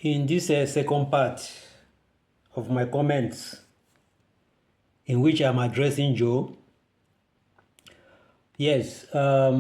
In this second part of my comments, in which I'm addressing Joe, yes, let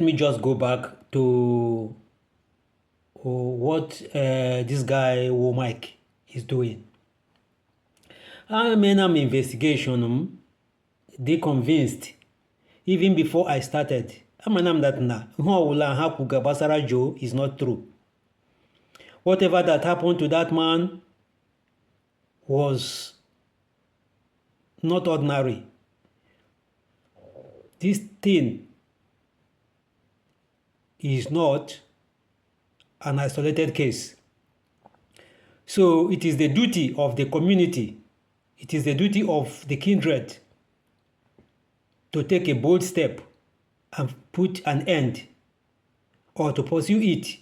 me just go back to what this guy, Mike, is doing. I'm investigation, they convinced, even before I started, that Joe is not true. Whatever that happened to that man was not ordinary. This thing is not an isolated case. So it is the duty of the community, it is the duty of the kindred to take a bold step and put an end, or to pursue it,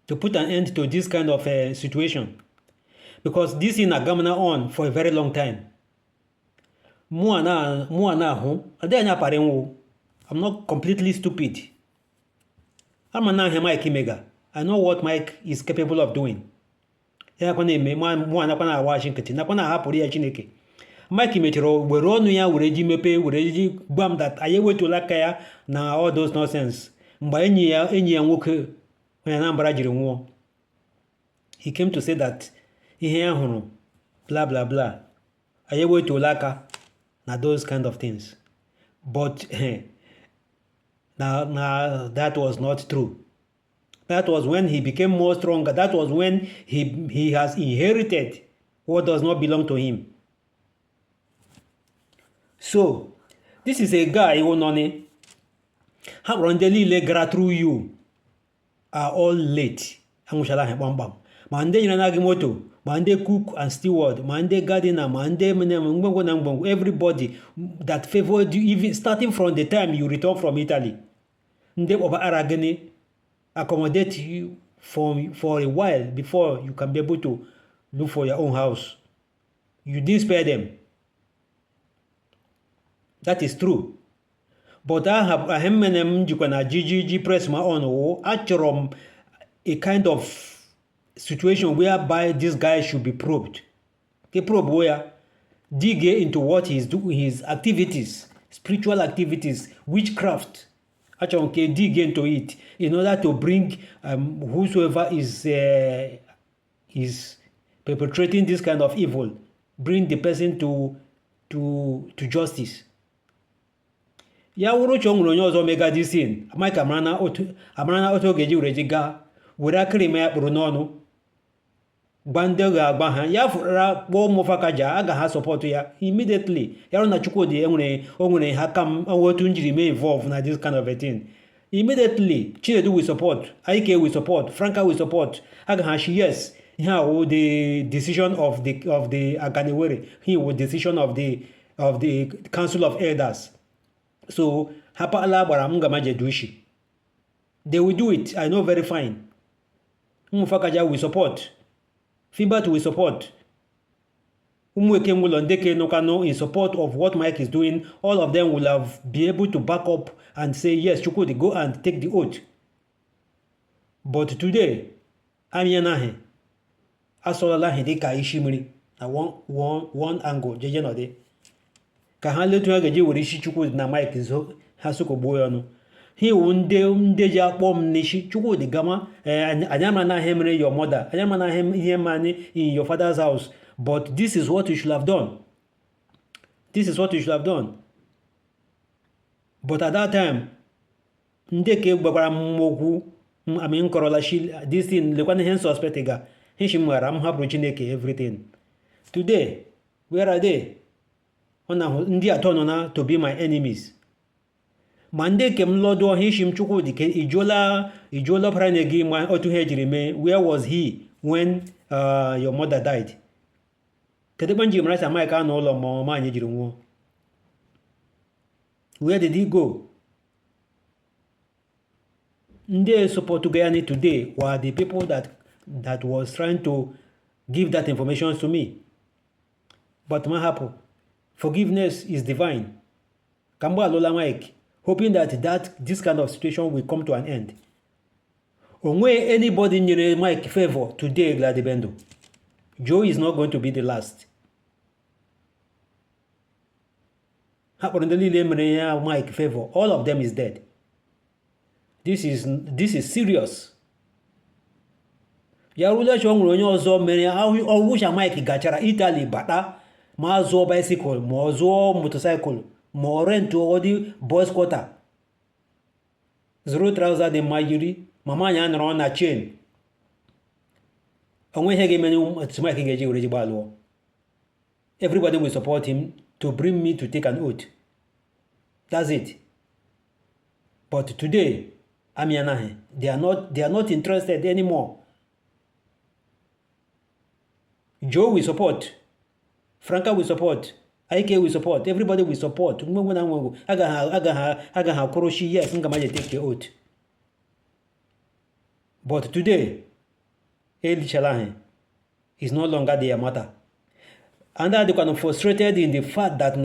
to put an end to this kind of situation. Because this is going on for a very long time. I'm not completely stupid. I know what Mike is capable of doing. Mike metro were on ya were mepe were bam that I went to Lakaya na all those nonsense. He came to say that blah blah blah. I went to Laka na those kind of things. But now that was not true. That was when he became more stronger. That was when he has inherited what does not belong to him. So, this is a guy who none Rondeli legra through you are all late. Mande Yanagimoto, Mande cook and steward, Mande gardener, Mande everybody that favored you, even starting from the time you return from Italy. Nde over Aragene accommodate you for a while before you can be able to look for your own house. You didn't spare them. That is true. But I have a GGG press my own actually a kind of situation whereby this guy should be probed. Okay, probe where dig into what he's doing, his activities, spiritual activities, witchcraft. Actually, okay, dig into it in order to bring whosoever is perpetrating this kind of evil, bring the person to justice. Ya wuru chongu onye ọzọ mega disin Mike amana otu geji urejiga were akịrị me akpụrụ n'ọnụ gbande ga-agba ha ya fụrara kpọọ mụfakaja aga ha support ya immediately ya na Chukwudi o nwere ha kam otu njiri me involve na this kind of a thing. Immediately Chinedu will support, Ike will support, Franka will support, aga ha shi yes here the decision of the Aganiwere, here with decision of the Council of Elders. So, hapa ala bara mungamaje dushi. They will do it, I know very fine. Mufakaja will support. Fimbat will support. Umweke Mulondeke Nokano in support of what Mike is doing. All of them will have be able to back up and say, yes, Chukwudi, go and take the oath. But today, Amiyanahe, Asolala Hideka Ishimiri, one angle, Jejenode. Ka ha letu agaji were isi Chukwudi na Mike zo ha soko boyo he nde ji akpọ m n'ishi Chukwudi gama anyama na hemre your mother anyama na him money in your father's house, but this is what you should have done. This is what you should have done. But at that time ndeke gbara mmogwu nkorola shi this thing lekwana hen suspect ga he shimara m hapụrụ Chineke everything. Today where are they? Ndị atọ nọ na to be my enemies. Ma ndị ke m lọdụ hishim Chukwudi ke ijola prane gị ma otu ha ejiri mee. Where was he when your mother died? Kedu ebe njiri marasa Mike anọ ụlọ ma ọma anyị jiri nwụọ? Where did he go? Ndị support Guyana today were the people that was trying to give that information to me. But what happened? Forgiveness is divine. Kamba Lola Mike, hoping that this kind of situation will come to an end. Onwe anybody nyere Mike favor today, Gladibendo. Joe is not going to be the last. Mike favor. All of them is dead. This is serious. Ya rule chong onye ọzọ mere ọwụcha Mike gachara Italy bata ma zụọ bicycle ma zụọ motorcycle ma rent ọdị boys quarter. Zero trouser dị mma yiri mama anya nọrọ na chain. Onwe ihe ga-eme Mike ga-eji were jigba alụọ. Everybody will support him to bring me to take an oath. That's it. But today, Amianahe, they are not interested anymore. Joe will support. Franca will support. Ike will support. Everybody will support. Aga koroshi, yes, take the oath. But today, El Chalahe is no longer their matter. And they kind of frustrated in the fact that I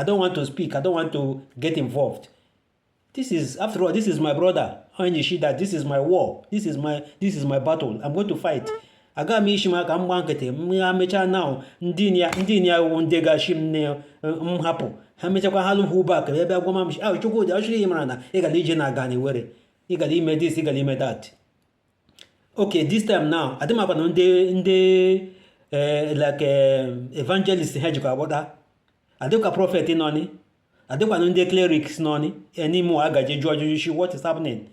don't want to speak. I don't want to get involved. This is, after all, this is my brother. This is my war. This is my battle. I'm going to fight. I got me shima kambankete. Mecha now. Ndinia wondega shimne mhapo. Hamecha kwa halu hubak. Ebe agoma mish. Ah, chukwu de ashiri imrana. Ega lijena gani were. Ega lime this. Ega lime that. Okay, this time now, I don't have an like evangelist hedgeka water. I don't a prophet in on it. I don't want to clerics noni anymore. I got George. What is happening?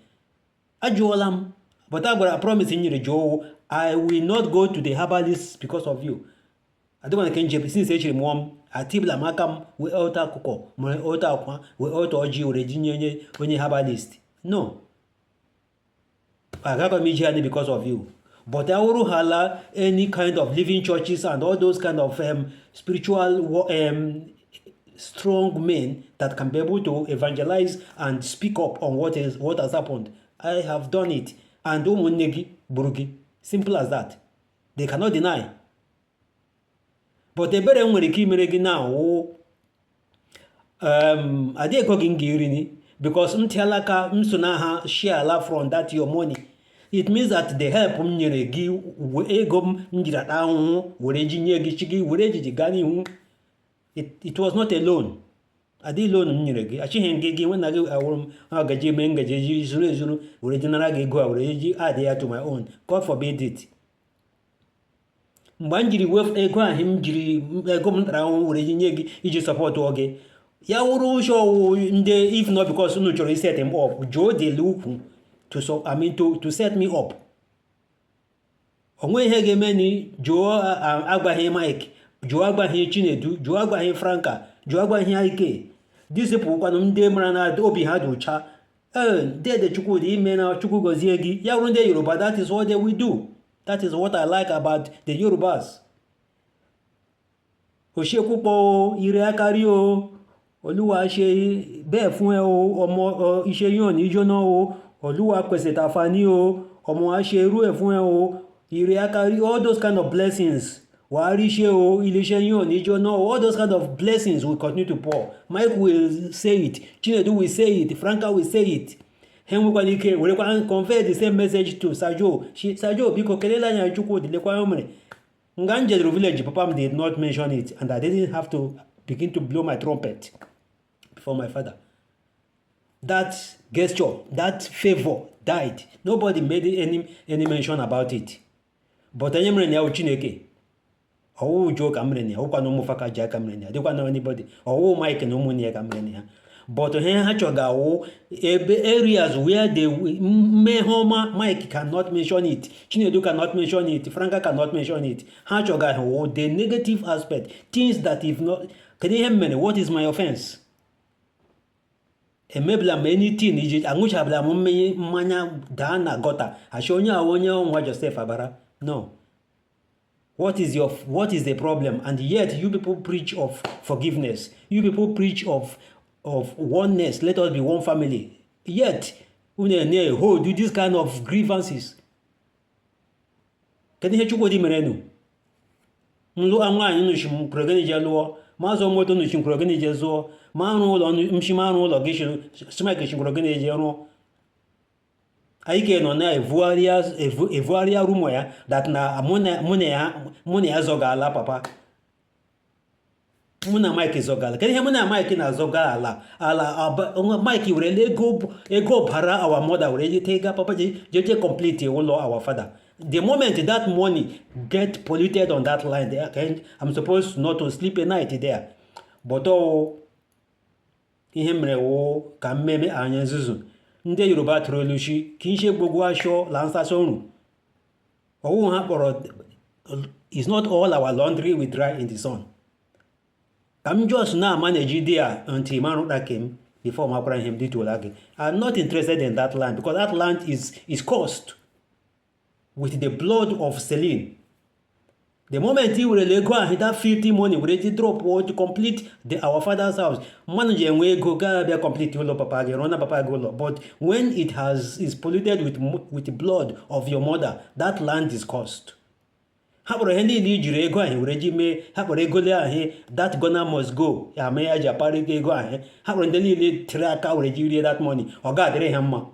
I jolam, but I got a promise in you, Joe. I will not go to the herbalist because of you. I don't want to change since actually mom. I tibla makam we alter kuko, my alter kwa, we alter oji origin when you herbalist. No. I got me journey because of you. But I will hala any kind of living churches and all those kind of spiritual strong men that can be able to evangelize and speak up on what has happened. I have done it. And umunegi burugi. Simple as that. They cannot deny. But the better when they meregi now, I did cooking girini because mtialaka msunaha share la from that your money. It means that they help mnyeregi egom njirata hu wereji nyegi chigi wereji gani hu. It was not a loan. I did loan mnyeregi. Achi hengegi when I go agaji mengaji zuru original go oreji add here to my own. God forbid it. Mbanjiri wef ego him jiri ego mtra hu wereji nyegi iji support oge. Ya uru show nde if not because no chori set him up. Joe de look to set me up. Onwe ihe ga-emeni Joe agbaghị Mike, Joe agbaghị Chinedu, Joe agbaghị Franca, Joe agbaghị Ike. These people kwanu ndị mara na obi ha dị ụcha. Dede Chukwu dị ime na Chukwu gozie gị. Ya wuru ndị Yoruba, that is what they will do. That is what I like about the Yorubas. Òṣèkúpọ̀ ire akari o. Olúwa ṣe bẹ́ẹ̀ fún ẹ o. Ọmọ iṣẹ́ yàn ní jóná o. Olúwa pèsè tàfàní o. Ọmọ a ṣe irú ẹ̀ fún ẹ o. Ire akari, all those kind of blessings. Wàá rí ṣe o. Iléeṣẹ́ yàn ní jóná o. All those kind of blessings will continue to pour. Mike will say it. Chinedu will say it. Franca will say it. Henwekwanike werekwa convey the same message to Sajo. Sajo biko kelela nya Chukwu dilekwa yomre. Nganje the village papa did not mention it and I didn't have to begin to blow my trumpet before my father. That gesture, that favor died. Nobody made any mention about it. But anyamre nya Chineke. Oh joke amre nya. Okwa no mufaka ja kamre nya. Dekwa no anybody. Oh Mike no mu nya kamre nya. But areas where the Mike cannot mention it, Chinedu cannot mention it, Franca cannot mention it. The negative aspect, things that if not, can you hear me? What is my offense? Maybe anything is Angushabla Manya Dana Gota. Ashonya Awonya what yourself Abara. No. What is the problem? And yet you people preach of forgiveness. You people preach of oneness. Let us be one family. Yet, do this kind of grievances. Can you hear you? Mlu amwa inu shim pregeni jaluo mazụ moto nu chinkwuru gịnị je zụọ ma arụ ụlọ mshima arụ ụlọ gị shimike chinkwuru gịnị je rụọ Aike nọ na-evugharịa rumọ ya that na mụ na ya zọgala papa mụ na Mike zọgala. Kedu ihe mụ na Mike na-azọga ala Mike were ego bara our mother were tega papa je complete ụlọ our father. The moment that money get polluted on that line there, I'm supposed not to sleep a night there. But ihe mere wụ ka mmemme anya nzuzu ndị Yoruba tụrụ elu shi ka ihe gbogbo ashọ la nsasọ nru ọwụ ha kpọrọ is not all our laundry we dry in the sun. Ka m just na-manage there until man kem before makwara him dituola gị. I'm not interested in that land because that land is cursed with the blood of Celine. The moment he will go and that filthy money will drop or to complete our father's house. Manager we go be complete papa run papa go. But when it is polluted with the blood of your mother, that land is cursed. Hapụrụ ihe niile ijiri ego ahụ were ji mee hapụrụ ego le ahụ that gonna must go ya mee ya ji aparị ego ahụ hapụrụ ndị niile tiri aka were ji rie that money ọ ga-adịrị ha mma.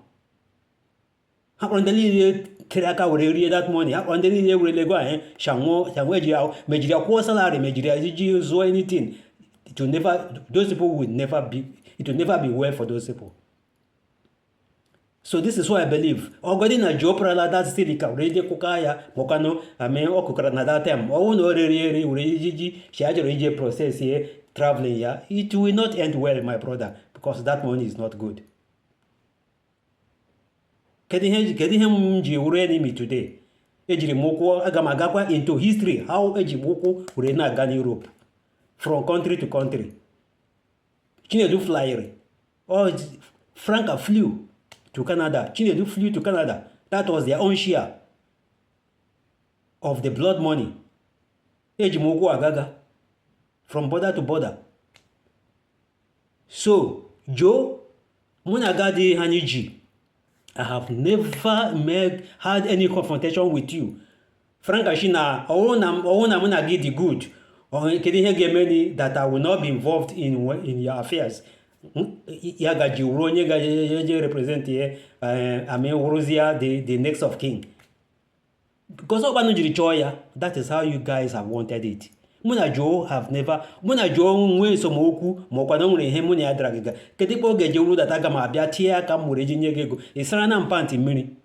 Hapụrụ ndị niile tiri aka were rie that money hapụrụ ndị niile were ego ahụ shanwo ejiri ahụ mejiri akwụọ salary mejiri iji zụọ anything. Those people will never be well for those people. So this is what I believe. Ogodi na joprala that silica reje kukaya mokano ame okukara na that time. O no re urejiji shaje reje process here traveling ya. It will not end well, my brother, because that money is not good. Kedi hem ji ure enemy today. Ejiri moko agamagakwa into history how eji moko ure na ga Europe from country to country. Chinedu flyer. Oh, Franca flew to Canada. Chinedu flew to Canada. That was their own share of the blood money. Ejimogu agaga from border to border. So, Joe Munagadi Haniji, I have never had any confrontation with you. Frank Ashina, Oona Munagi the good, or Kedi that I will not be involved in your affairs. Yagaji Uronye represent here, Uruzia, the next of king. Because of Choya, that is how you guys have wanted it. Muna Joe have never, Muna Joe, when some moku, Mokanong, Hemonia Dragiga, Ketipo Gejuru that Agama, Biatia, Kamurejinegego, Israna Panti Mini.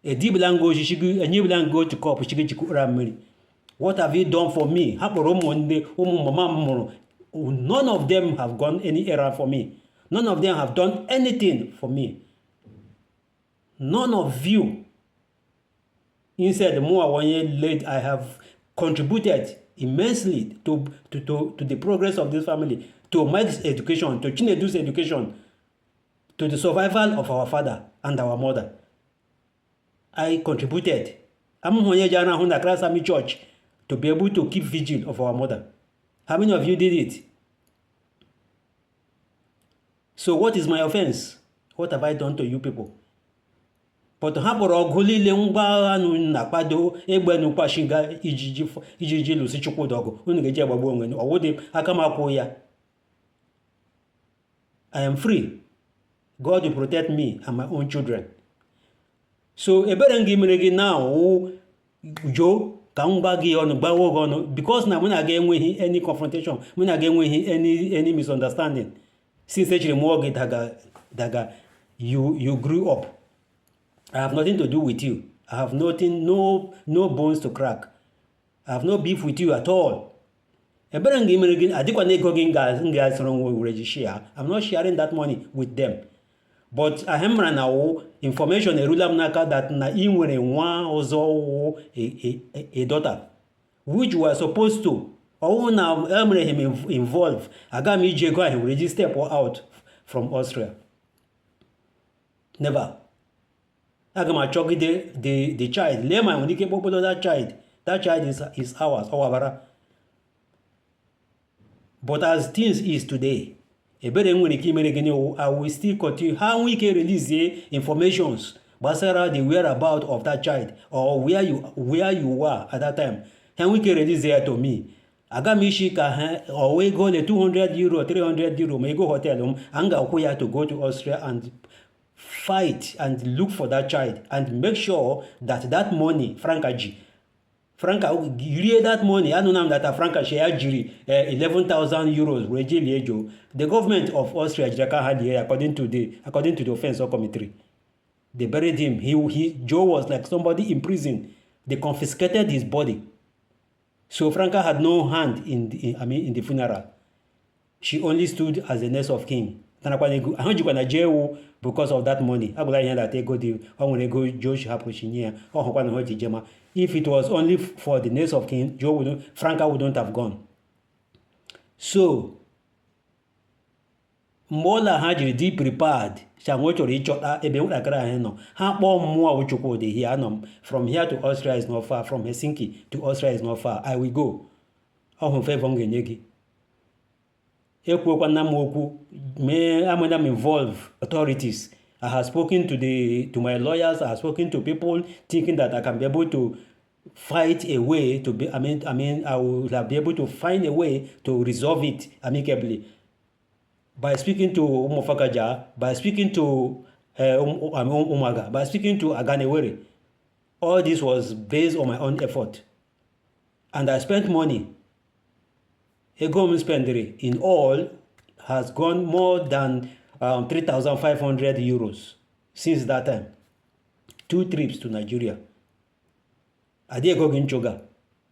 A deep language, a new language to cop, Chichikura Mini. What have you done for me? Haporonde, Mama. None of them have gone any errand for me. None of them have done anything for me. None of you. Instead, more 1 year late, I have contributed immensely to the progress of this family, to Mike's education, to Chinedu's education, to the survival of our father and our mother. I contributed. I'm Honeyajana Church to be able to keep vigil of our mother. How many of you did it? So what is my offense? What have I done to you people? But haporo gulile ngba anu nakpado egbe nu kwashinga ijiji lusi chukwudogo unu geje gbagbo onwe nu owode akamakwo ya. I am free. God will protect me and my own children. So ebere ngi mere gi now jo ka ngba gi onu gbawo gono because na muna ga enweghị any confrontation, muna ga enweghị any misunderstanding. Since ejiri mo oge daga you grew up. I have nothing to do with you. I have nothing, no bones to crack. I have no beef with you at all. I'm not sharing that money with them. But I am now information a rule that na inwere one also a daughter, which we are supposed to. Oh, now I'm involved. I got me Jago and register out from Austria. Never. I got my chocolate the child. Lema when he came up with that child. That child is ours, our. But as things is today, I will still continue how we can release the informations basara the whereabout of that child or where you were at that time. And we can release there to me. aga m ishi ka ha ọwa ego le 200 euro 300 euro ma ego hotel m a ga-akwụ ya to go to Austria and fight and look for that child and make sure that that money Franca ji Franca rie that money anụna m data Franca shi ya jiri 11,000 euros wee je lie jo the government of Austria jiri aka ha lie according to the offense committee. They buried him. Joe was like somebody in prison. They confiscated his body. So Franca had no hand in the funeral. She only stood as a nurse of kin. Because of that money. If it was only for the nurse of kin, Franca wouldn't have gone. So mgbe ha jiri dị prepared chanwe chọrọ ịchọta ebe nwatakịrị ahụ nọ ha kpọọ mmụọ Chukwudi here anọ from here to Austria is not far, from Helsinki to Austria is not far, I will go. Ọhụ favor m ga-enye gị ekwuokwana m okwu mee amana m involve authorities. I have spoken to my lawyers. I have spoken to people thinking that I can be able to fight a way to be I will be able to find a way to resolve it amicably. By speaking to Umofakaja, by speaking to Umaga, by speaking to Aganewere. All this was based on my own effort. And I spent money. Egom spendere in all has gone more than 3,500 euros since that time. 2 trips to Nigeria. I did go in Choga.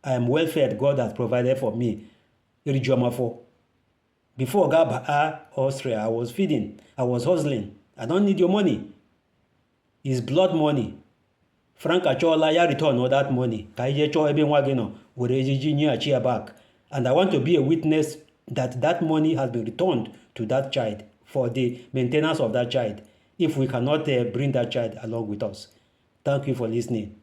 I am well fed. God has provided for me. Before Gaba Austria, I was feeding. I was hustling. I don't need your money. It's blood money. Frank Achola ya return all that money. Back. And I want to be a witness that that money has been returned to that child for the maintenance of that child if we cannot bring that child along with us. Thank you for listening.